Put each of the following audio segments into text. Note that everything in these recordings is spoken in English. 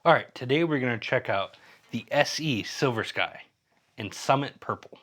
All right, today we're going to check out the SE Silver Sky in Summit Purple.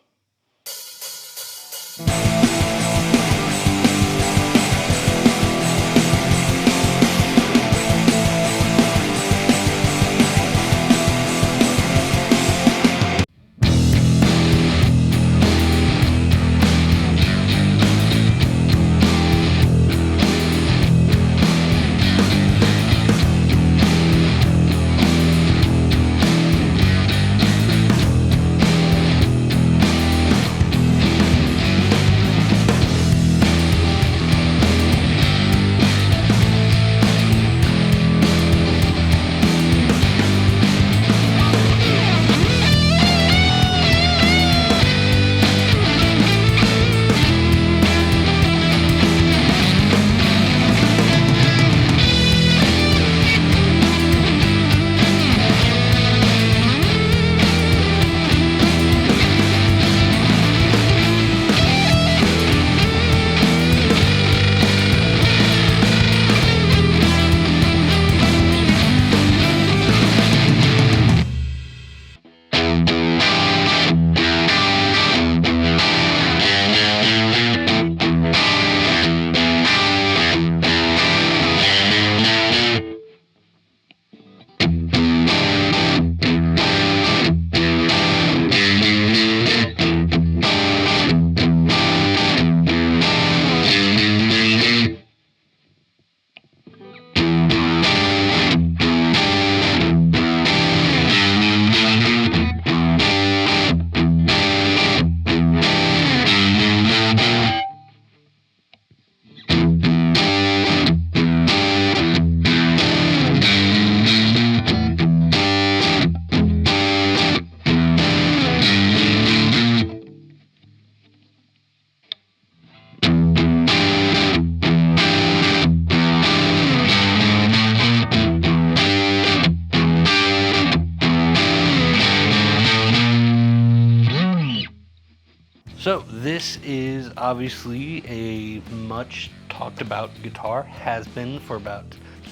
So this is obviously a much talked about guitar, has been for about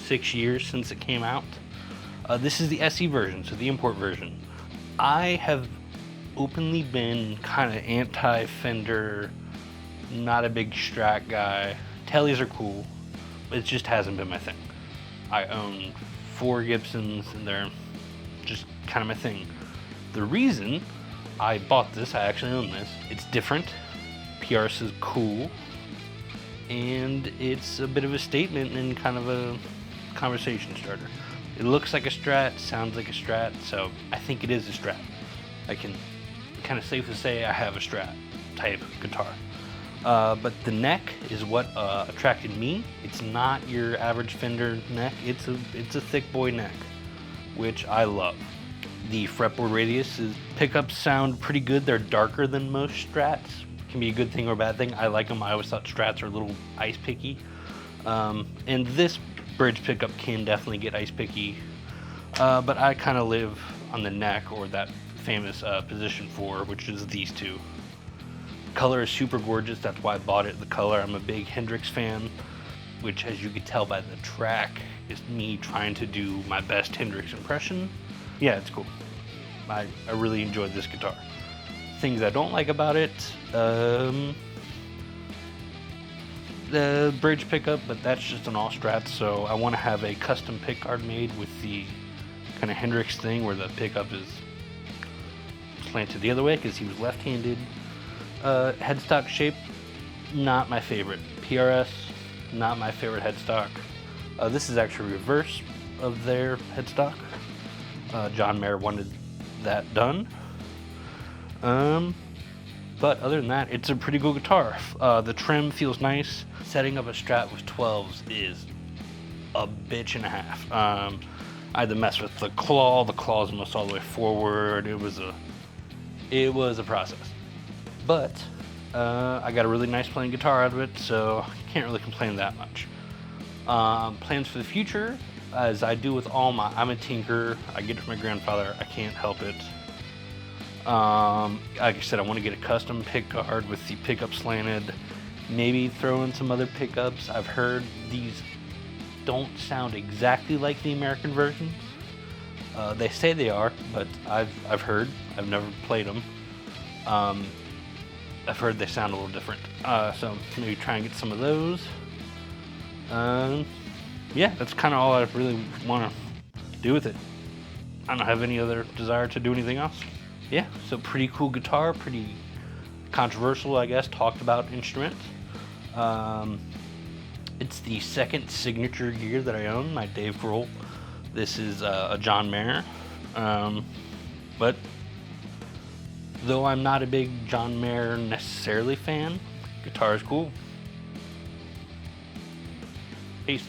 6 years since it came out. This is the SE version, so the import version. I have openly been kind of anti-Fender, not a big Strat guy. Tellies are cool, but it just hasn't been my thing. I own 4 Gibsons and they're just kind of my thing. The reason I bought this, I actually own this, it's different, PRS is cool, and it's a bit of a statement and kind of a conversation starter. It looks like a Strat, sounds like a Strat, so I think it is a Strat. I can kind of safely say I have a Strat type guitar. But the neck is what attracted me. It's not your average Fender neck, it's a thick boy neck, which I love. The fretboard radius pickups sound pretty good. They're darker than most Strats. Can be a good thing or a bad thing. I like them. I always thought Strats are a little ice picky. And this bridge pickup can definitely get ice picky. But I kind of live on the neck, or that famous position 4, which is these two. Color is super gorgeous. That's why I bought it. The color. I'm a big Hendrix fan, which, as you can tell by the track, is me trying to do my best Hendrix impression. Yeah, it's cool. I really enjoyed this guitar. Things I don't like about it, the bridge pickup, but that's just an all Strat, so I want to have a custom pickguard made with the kind of Hendrix thing where the pickup is slanted the other way because he was left-handed. Headstock shape, not my favorite. PRS, not my favorite headstock. This is actually reverse of their headstock. John Mayer wanted that done. But other than that, it's a pretty cool guitar. The trim feels nice. Setting up a Strat with 12s is a bitch and a half. I had to mess with the claw. The claw's almost all the way forward. It was a process. But I got a really nice playing guitar out of it, so can't really complain that much. Plans for the future, as I do with all my, I'm a tinker, I get it from my grandfather, I can't help it. Like I said, I want to get a custom pickguard with the pickup slanted, maybe throw in some other pickups. I've heard these don't sound exactly like the American versions, They say they are, but I've heard. I've never played them. I've heard they sound a little different. So maybe try and get some of those. Yeah, that's kind of all I really want to do with it. I don't have any other desire to do anything else. Yeah, so pretty cool guitar, pretty controversial, I guess, talked about instrument. It's the second signature gear that I own, my Dave Grohl. This is a John Mayer. But though I'm not a big John Mayer necessarily fan, guitar is cool. Peace.